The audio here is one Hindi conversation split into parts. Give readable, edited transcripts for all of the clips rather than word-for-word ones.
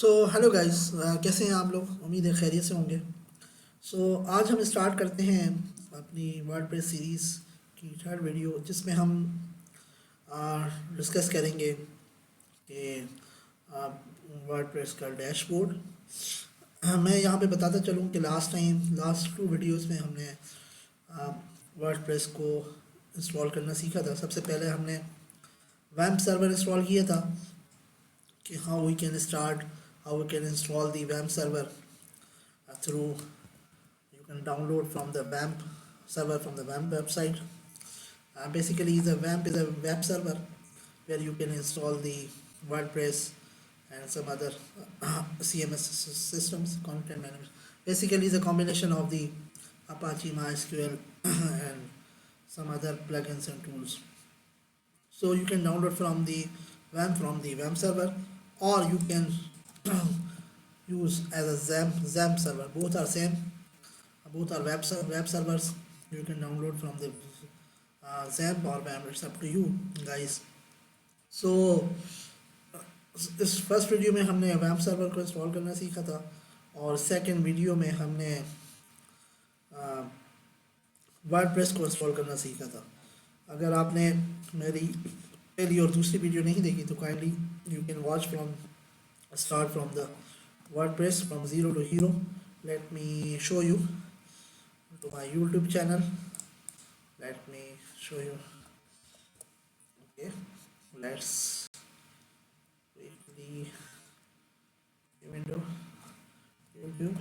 हेलो गाइस, कैसे हैं आप लोग। उम्मीद है खैरियत से होंगे। आज हम स्टार्ट करते हैं अपनी वर्डप्रेस सीरीज़ की थर्ड वीडियो, जिसमें हम डिस्कस करेंगे कि वर्डप्रेस का डैशबोर्ड। मैं यहाँ पे बताता चलूँ कि लास्ट टू वीडियोस में हमने वर्डप्रेस को इंस्टॉल करना सीखा था। सबसे पहले हमने वैम्प सर्वर इंस्टॉल किया था कि how we can install the WAMP server through you can download from the WAMP server from the WAMP website. Basically, the WAMP is a web server where you can install the WordPress and some other CMS systems, content management. Basically, it's a combination of the Apache, MySQL, and some other plugins and tools. So you can download from the WAMP server, or you can use as a XAMPP server. Both are same. Both are web servers. You can download from the XAMPP or WAMP. It's up to you guys. So इस फर्स्ट वीडियो में हमने WAMP सर्वर को इंस्टॉल करना सीखा था, और सेकंड वीडियो में हमने वर्डप्रेस को इंस्टॉल करना सीखा था। अगर आपने मेरी पहली और दूसरी वीडियो नहीं देखी तो kindly you can watch start from the WordPress from zero to hero. Let me show you to my YouTube channel. Let me show you. Okay, let's quickly window YouTube.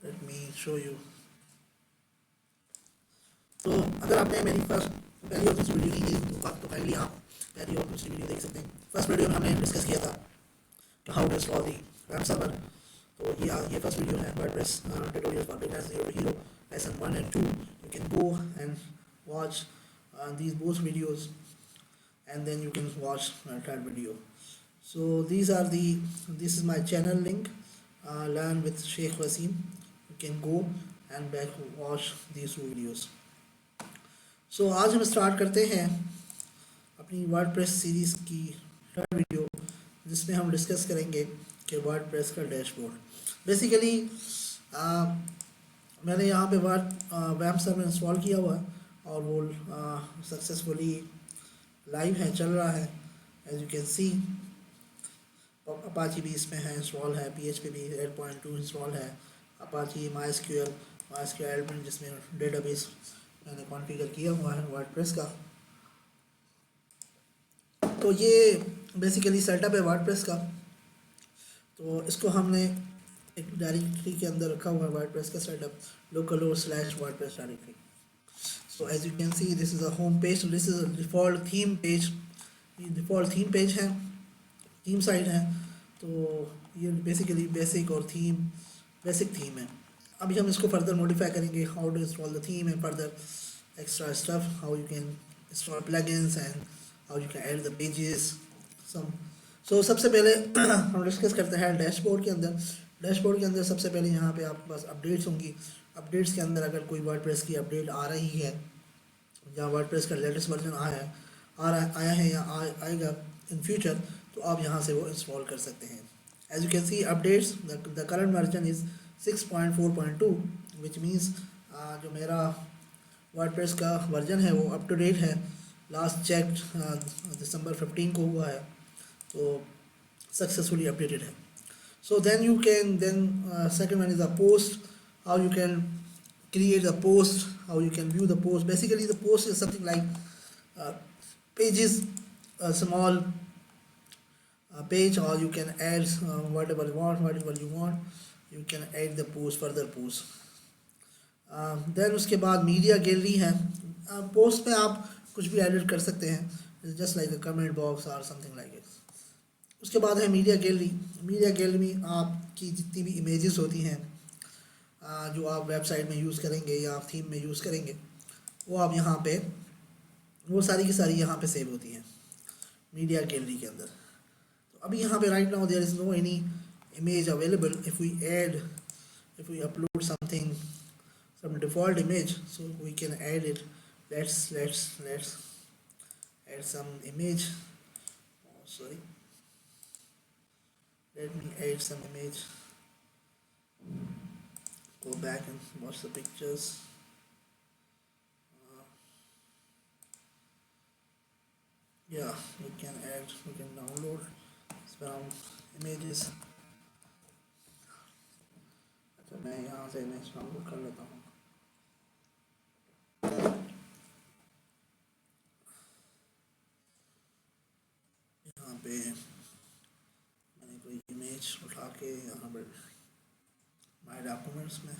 Let me show you. तो अगर आपने मेरी पहली और दूसरी वीडियो नहीं देखी तो काइंडली आप पहली और दूसरी वीडियो देख सकते हैं। फर्स्ट वीडियो में हमने डिस्कस किया था कि how to install the web server. तो ये फर्स्ट वीडियो है WordPress tutorial for beginners zero to hero lesson 1 and 2. You can go and watch these both videos, and then you can watch third video. So this is my channel link, Learn with Sheikh Wasim. You can go and back watch these two videos. आज हम स्टार्ट करते हैं अपनी वर्डप्रेस सीरीज़ की थर्ड वीडियो, जिसमें हम डिस्कस करेंगे कि वर्डप्रेस का डैशबोर्ड। बेसिकली मैंने यहाँ पे वैम्प सर्वर इंस्टॉल किया हुआ है और वो सक्सेसफुली लाइव है, चल रहा है। As you can see Apache भी इसमें है, इंस्टॉल है, PHP भी 8.2 इंस्टॉल है, अपाची MySQL एडमिन जिसमें डेटाबेस मैंने कॉन्फ़िगर किया हुआ है वर्डप्रेस का। तो ये बेसिकली सेटअप है वर्डप्रेस का। तो इसको हमने एक डायरेक्टरी के अंदर रखा हुआ है, वर्डप्रेस का setup localhost/wordpress directory. So as you can see this is a home page, this is a default theme page. ये डिफ़ॉल्ट थीम पेज है, थीम साइट है। तो ये बेसिकली बेसिक थीम है। अभी हम इसको फर्दर मॉडिफाई करेंगे, how to install the theme and further extra stuff, how you can install plugins and how you can add the pages some. सबसे पहले हम डिस्कस करते हैं डैशबोर्ड के अंदर सबसे पहले यहाँ पे आपके पास अपडेट्स होंगी। अपडेट्स के अंदर अगर कोई वर्डप्रेस की अपडेट आ रही है या वर्डप्रेस का लेटेस्ट वर्जन आया है या आएगा इन फ्यूचर, तो आप यहाँ से वो इंस्टॉल कर सकते हैं। As you can see updates, the current version is 6.4.2, which means जो मेरा वर्डप्रेस का वर्जन है वो अप टू डेट है। लास्ट चेक दिसंबर 15 को हुआ है, तो सक्सेसफुली अपडेटेड है। So second one is the post, how you can create the post, how you can view the post. Basically the post is something like pages, a small page, or you can add whatever you want. You can add the post, further post. Then उसके बाद मीडिया गैलरी है। पोस्ट में आप कुछ भी एडिट कर सकते हैं, just like a comment box और समथिंग लाइक इट। उसके बाद है मीडिया गैलरी में आपकी जितनी भी इमेजेस होती हैं जो आप वेबसाइट में यूज़ करेंगे या आप थीम में यूज़ करेंगे, वो आप यहाँ पे वो सारी की सारी यहाँ पे सेव होती हैं मीडिया गैलरी के अंदर। तो अभी यहाँ पे right now there is no any image available. If we upload some default image, so we can add it. Let's add some image. Oh, sorry, let me add some image. Go back and watch the pictures. Yeah, we can add, we can download some images. अच्छा मैं यहाँ से इमेज डाउनलोड कर लेता हूँ. यहाँ पे मैंने कोई इमेज उठा के यहाँ पर माय डॉक्यूमेंट्स में,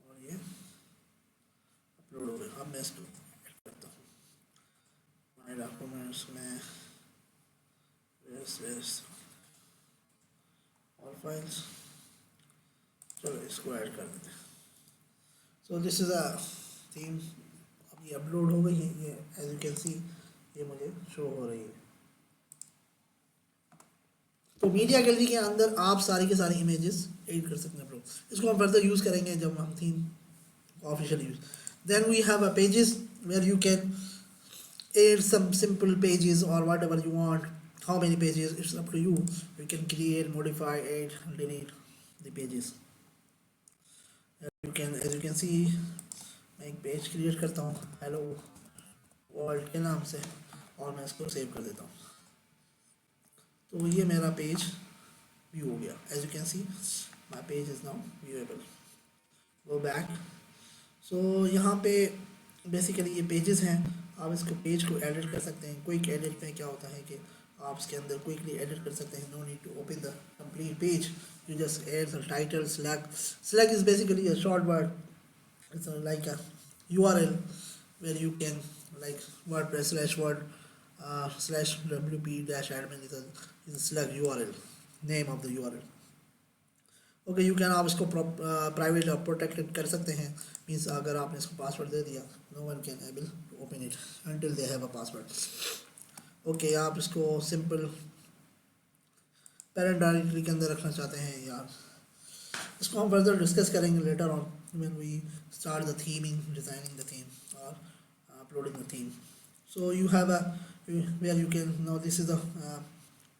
और ये अपलोड हो गया. अब मैं इसको ऐड करता हूँ माय डॉक्यूमेंट्स में. All files. चलो इसको ऐड कर देते हैं. So this is a theme. अब ये अपलोड हो गई है. ये एज यू कैन सी ये मुझे शो हो रही है. तो मीडिया गैलरी के अंदर आप सारी के सारी इमेजेस एडिट कर सकते हैं अपलोड. इसको हम फर्दर यूज़ करेंगे जब हम theme official use. Then we have a pages where you can add some simple pages or whatever you want. How many pages, it's up to you. You can create, modify, add, delete the pages. You can, as you can see, मैं एक पेज क्रिएट करता हूँ हेलो वर्ल्ड के नाम से, और मैं इसको सेव कर देता हूँ. तो ये मेरा पेज व्यू हो गया. As you can see my page is now viewable. Go back. So यहाँ पे बेसिकली ये पेजेस हैं. आप इसको पेज को एडिट कर सकते हैं. क्विक एडिट में क्या होता है कि आप इसके अंदर क्विकली एडिट कर सकते हैं. No need to open the complete page. You just add the title. select is basically a short word. It's like a URL where you can, like WordPress /word /wp-admin is a select URL, name of the URL. Okay you can, आप इसको प्राइवेट और प्रोटेक्टेड कर सकते हैं. मीन्स अगर आपने इसको पासवर्ड दे दिया, no one can able to open it until they have a password. Okay आप इसको सिंपल पेरेंट डायरेक्टरी के अंदर रखना चाहते हैं यार, इसको हम फर्दर डिस्कस करेंगे later on when we start the theming, designing the theme और uploading the theme. So you have a where you can, now this is the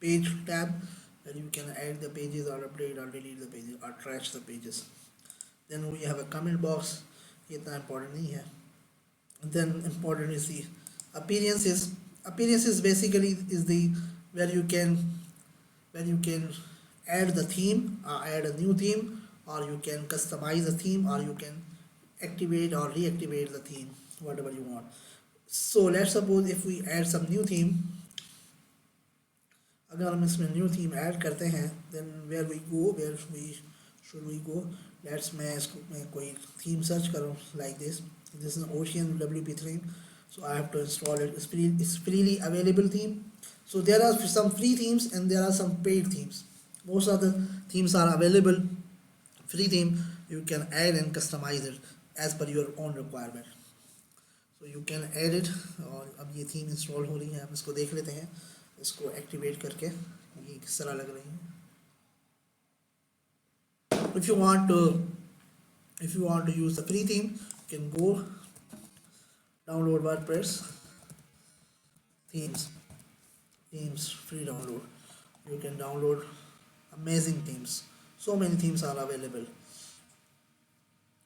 page tab where you can add the pages or update or delete the pages or trash the pages. Then we have a comment box. ये इतना important नहीं है. Then important is the appearances. Appearances basically is the where you can add the theme, add a new theme, or you can customize the theme, or you can activate or reactivate the theme, whatever you want. So let's suppose if we add some new theme. अगर हम इसमें न्यू थीम ऐड करते हैं, then where we should we go. Let's मैं इसको मैं कोई थीम सर्च करूँ like this is ocean WP theme. So I have to install it. It's freely available theme. So there are some free themes and there are some paid themes. Most of the themes are available. Free theme you can add and customize it as per your own requirement. So you can add it. और अब ये थीम इंस्टॉल हो रही है, हम इसको देख लेते हैं. इसको एक्टिवेट करके ये किस तरह लग रही है. if you want to use the free theme, you can go download WordPress themes free download. You can download amazing themes. So many themes are available.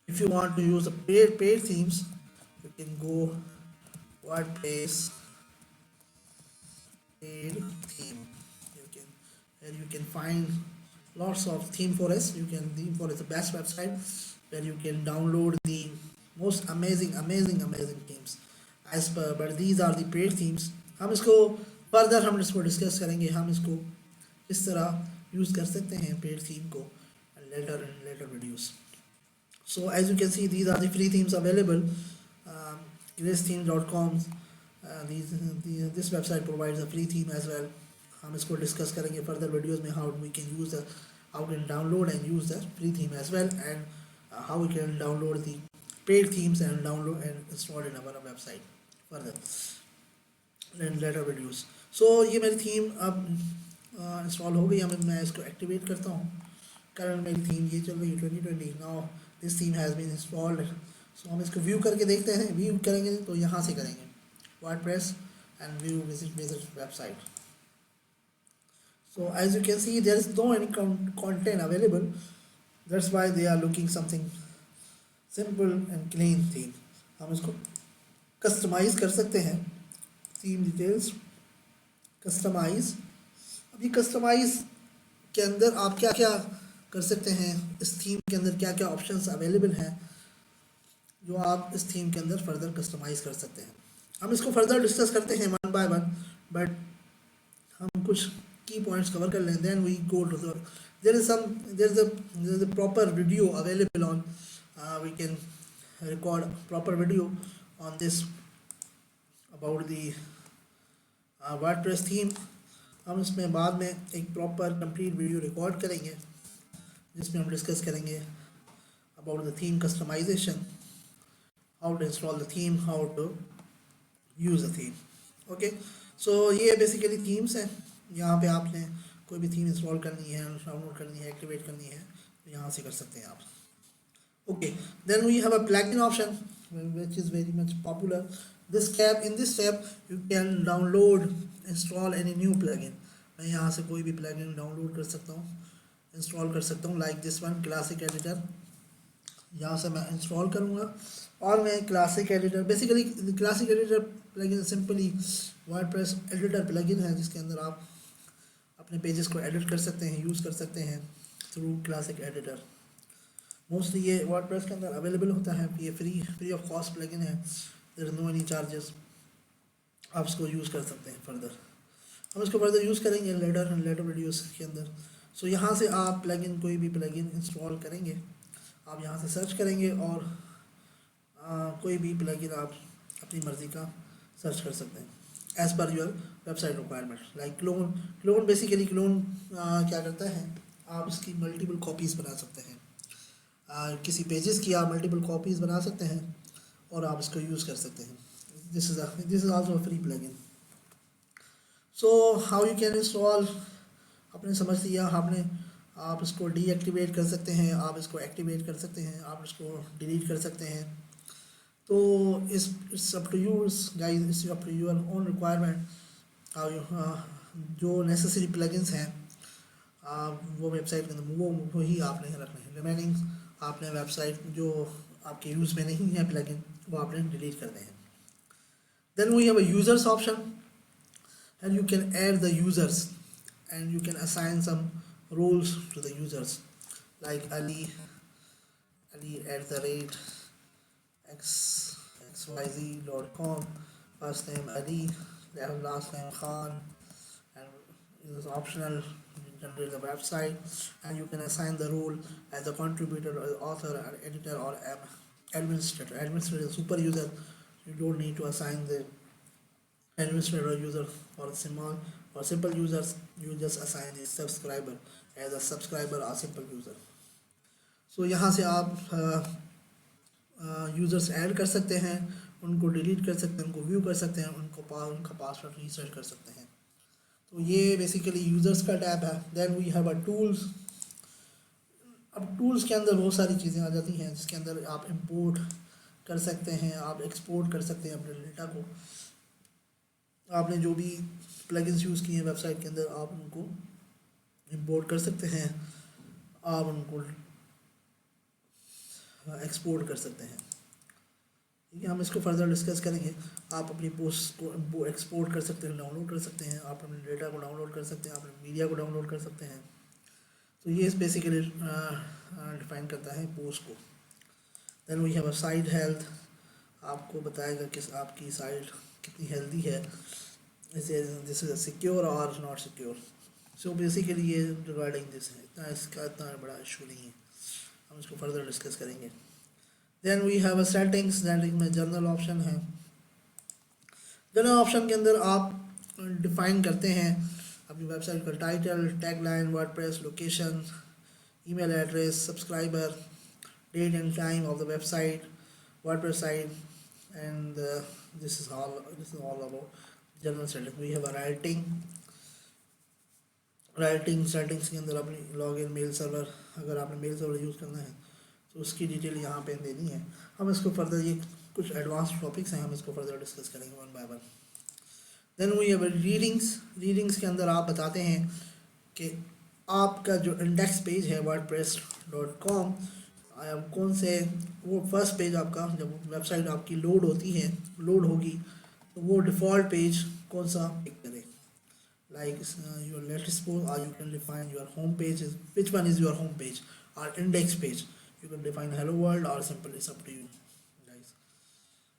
If you want to use the paid themes, you can go WordPress paid theme. You can find lots of theme forests. Theme forest is the best website where you can download the most amazing themes. But these are the paid themes. हम इसको डिस्कस करेंगे. हम इसको किस तरह यूज़ कर सकते हैं पेड थीम को later videos. So as you can see, these are the free themes available. gracetheme.com. This website provides a free theme as well. हम इसको डिस्कस करेंगे फर्दर वीडियोस में. how we can download and use the free theme as well, and how we can download the paid themes and download and install in our website further in later videos. So ये मेरी थीम अब इंस्टॉल हो गई. मैं इसको एक्टिवेट करता हूँ. करंट मेरी थीम ये चल रही है 2020. Now this theme has been installed. So हम इसको व्यू करके देखते हैं. व्यू करेंगे तो यहाँ से करेंगे. WordPress and view visit website. So as you can see, there is no any content available. That's why they are looking something simple and clean theme. हम इसको कस्टमाइज कर सकते हैं. Theme details customize. अभी कस्टमाइज के अंदर आप क्या क्या कर सकते हैं, इस थीम के अंदर क्या क्या ऑप्शंस अवेलेबल हैं जो आप इस थीम के अंदर फर्दर कस्टमाइज कर सकते हैं. हम इसको फर्दर डिस्कस करते हैं वन बाय वन, बट हम कुछ की पॉइंट्स कवर कर लें. Then we go to the there is a proper video available on we can record proper video on this about the WordPress theme. हम इसमें बाद में एक प्रॉपर कंप्लीट वीडियो रिकॉर्ड करेंगे जिसमें हम डिस्कस करेंगे about the theme customisation, how to install the theme, how to use the theme. Okay, so ये बेसिकली थीम्स हैं. यहाँ पे आपने कोई भी थीम इंस्टॉल करनी है, डाउनलोड करनी है, एक्टिवेट करनी है, तो यहाँ से कर सकते हैं आप. Okay, then we have a plugin option which is very much popular. In this tab you can download, install any new plugin. मैं यहाँ से कोई भी प्लगइन डाउनलोड कर सकता हूँ, इंस्टॉल कर सकता हूँ. Like this one classic editor, यहाँ से मैं इंस्टॉल करूँगा. और मैं classic editor, basically classic editor plugin simply WordPress editor plugin है जिसके अंदर आप अपने पेजेस को एडिट कर सकते हैं, यूज़ कर सकते हैं थ्रू क्लासिक एडिटर. मोस्टली ये वर्डप्रेस के अंदर अवेलेबल होता है. ये फ्री ऑफ कॉस्ट प्लगइन है. There is no any charges. आप इसको यूज़ कर सकते हैं फर्दर. हम इसको फर्दर यूज़ करेंगे लेटर वीडियोस के अंदर. सो यहाँ से आप प्लगइन, कोई भी प्लगइन इंस्टॉल करेंगे, आप यहाँ से सर्च करेंगे और कोई भी प्लगइन आप अपनी मर्ज़ी का सर्च कर सकते हैं as per your website requirement. Like clone basically clone क्या करता है, आप इसकी मल्टीपल कॉपीज़ बना सकते हैं. किसी पेजेस की आप मल्टीपल कॉपीज़ बना सकते हैं और आप इसको यूज़ कर सकते हैं. This is also a free plugin. So how you can install, आपने समझ लिया. आप इसको डीएक्टिवेट कर सकते हैं, आप इसको एक्टिवेट कर सकते हैं, आप इसको डिलीट कर सकते हैं. तो it's up to you guys, it's up to your own requirement. जो नेसेसरी प्लगइन्स हैं वो वेबसाइट के अंदर वो ही आपने रखने हैं. रिमेनिंग आपने वेबसाइट जो आपके यूज़ में नहीं है प्लगइन, वो आपने डिलीट करने हैं. Then we have a users option and you can add the users and you can assign some roles to the users like Ali @xyz.com, first name Ali, last name Khan, and it is optional. You generate the website and you can assign the role as a contributor or author or editor or administrator. Administrator is super user. You don't need to assign the administrator user or simple users. You just assign the subscriber as a subscriber or simple user. So यहाँ से आप यूज़र्स ऐड कर सकते हैं, उनको डिलीट कर सकते हैं, उनको व्यू कर सकते हैं, उनका पासवर्ड रीसेट कर सकते हैं. तो ये बेसिकली यूज़र्स का टैब है. Then we have a tools. अब टूल्स के अंदर बहुत सारी चीज़ें आ जाती हैं जिसके अंदर आप इंपोर्ट कर सकते हैं, आप एक्सपोर्ट कर सकते हैं अपने डेटा को. आपने जो भी प्लगइन्स यूज़ किए हैं वेबसाइट के अंदर, आप उनको इंपोर्ट कर सकते हैं, आप उनको एक्सपोर्ट कर सकते हैं. ठीक है, हम इसको फर्दर डिस्कस करेंगे. आप अपनी पोस्ट को एक्सपोर्ट कर सकते हैं, डाउनलोड कर सकते हैं, आप अपने डेटा को डाउनलोड कर सकते हैं, आप अपने मीडिया को डाउनलोड कर सकते हैं. तो ये बेसिकली डिफाइन करता है पोस्ट को. Then we have a site health. आपको बताएगा कि आपकी साइट कितनी हेल्दी है, दिस इज सिक्योर और नॉट सिक्योर. सो बेसिकली ये रिगार्डिंग दिस है. इसका इतना बड़ा इशू नहीं है, हम इसको फर्दर डिस्कस करेंगे. Then we have a settings में जनरल ऑप्शन है. जनरल ऑप्शन के अंदर आप डिफाइन करते हैं अपनी वेबसाइट का title, tagline, WordPress, location, email address, subscriber, date and time of the website, WordPress site, and this is all about general settings. We have a writing settings के अंदर अपनी लॉगिन मेल सर्वर, अगर आपने मेल सर्वर यूज़ करना है तो उसकी डिटेल यहाँ पे देनी है. हम इसको फर्दर ये कुछ एडवांस टॉपिक्स हैं, हम इसको फर्दर डिस्कस करेंगे one by one. Then we have readings के अंदर आप बताते हैं कि आपका जो इंडेक्स पेज है wordpress.com, कौन से वो फर्स्ट पेज आपका जब वेबसाइट आपकी लोड होगी तो वो डिफ़ॉल्ट पेज कौन सा पिक करे। Like your let's suppose or you can define your home page is which one is your home page or index page. You can define hello world or simple, it's up to you guys,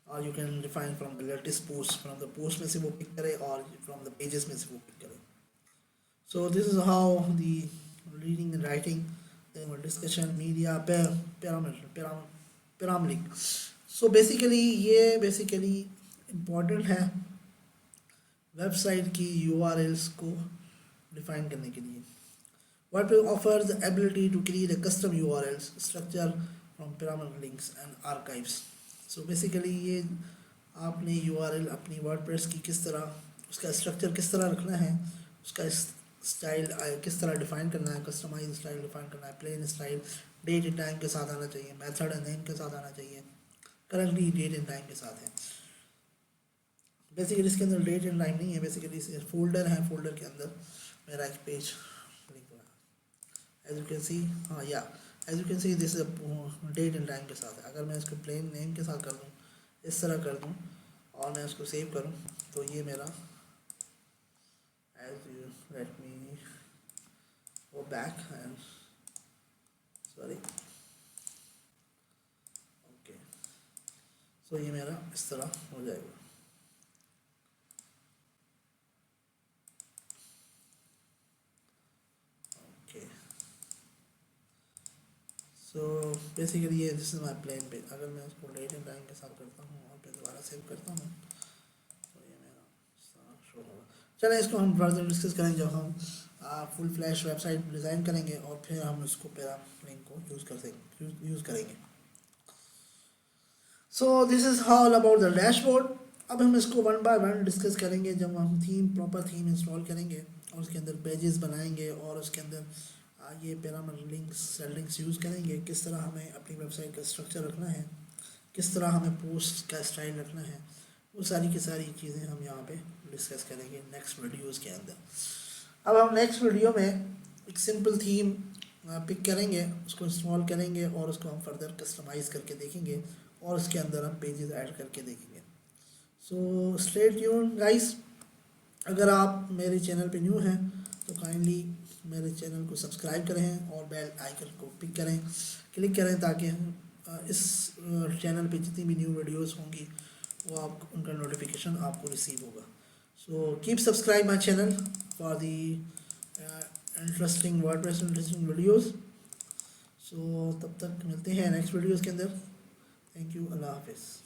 or you can define from the latest post, from the post में से वो pick करे और from the pages में से वो pick करे। So this is how the reading and writing, then discussion, media, pyramid. So basically ये basically important है वेबसाइट की URLs को डिफाइन करने के लिए। WordPress offers the ability to create a custom URLs structure from pyramid links and archives. So basically ये आपने URL अपनी WordPress की किस तरह, उसका स्ट्रक्चर किस तरह रखना है, उसका स्टाइल किस तरह डिफाइन करना है, कस्टमाइज स्टाइल डिफाइन करना है, plain style, date and time के साथ आना चाहिए, मेथड एंड नेम के साथ आना चाहिए। करंटली डेट एंड टाइम के साथ है। बेसिकली इसके अंदर डेट एंड टाइम नहीं है, बेसिकली फोल्डर है, फोल्डर के अंदर मेरा एक पेज लिंक हुआ है, एज यू कैन सी। हाँ या as you can see this is date and time के साथ है। अगर मैं इसको प्लेन नेम के साथ कर दूँ, इस तरह कर दूँ और मैं इसको सेव करूँ तो ये मेरा as you let me go back and sorry okay, so ये मेरा इस तरह हो जाएगा। सो बेसिकली ये this is my plain page. अगर मैं इसको डेट एंड टाइम के साथ करता हूँ और फिर दोबारा सेव करता हूँ तो ये मेरा शो होगा। चलें इसको हम फर्दर डिस्कस करेंगे जब हम फुल फ्लैश वेबसाइट डिज़ाइन करेंगे और फिर हम उसको लिंक को यूज़ करेंगे। So this is all about the dashboard. अब हम इसको वन बाय वन डिस्कस करेंगे जब हम प्रॉपर थीम इंस्टॉल करेंगे और उसके अंदर पेजेस बनाएंगे और उसके अंदर ये pyramid links cell links use करेंगे, किस तरह हमें अपनी वेबसाइट का स्ट्रक्चर रखना है, किस तरह हमें पोस्ट का स्टाइल रखना है, वो सारी की सारी चीज़ें हम यहाँ पे डिस्कस करेंगे नेक्स्ट वीडियोज़ के अंदर। अब हम नेक्स्ट वीडियो में एक सिंपल थीम पिक करेंगे, उसको इंस्टॉल करेंगे और उसको हम फर्दर कस्टमाइज़ करके देखेंगे और उसके अंदर हम पेजेस ऐड करके देखेंगे। So stay tuned guys. अगर आप मेरे चैनल पे न्यू हैं तो काइंडली मेरे चैनल को सब्सक्राइब करें और बेल आइकन को क्लिक करें ताकि इस चैनल पे जितनी भी न्यू वीडियोस होंगी वो आप उनका नोटिफिकेशन आपको रिसीव होगा। So keep subscribe my channel for the interesting WordPress interesting videos. So तब तक मिलते हैं नेक्स्ट वीडियोस के अंदर। थैंक यू, अल्लाह हाफिज़।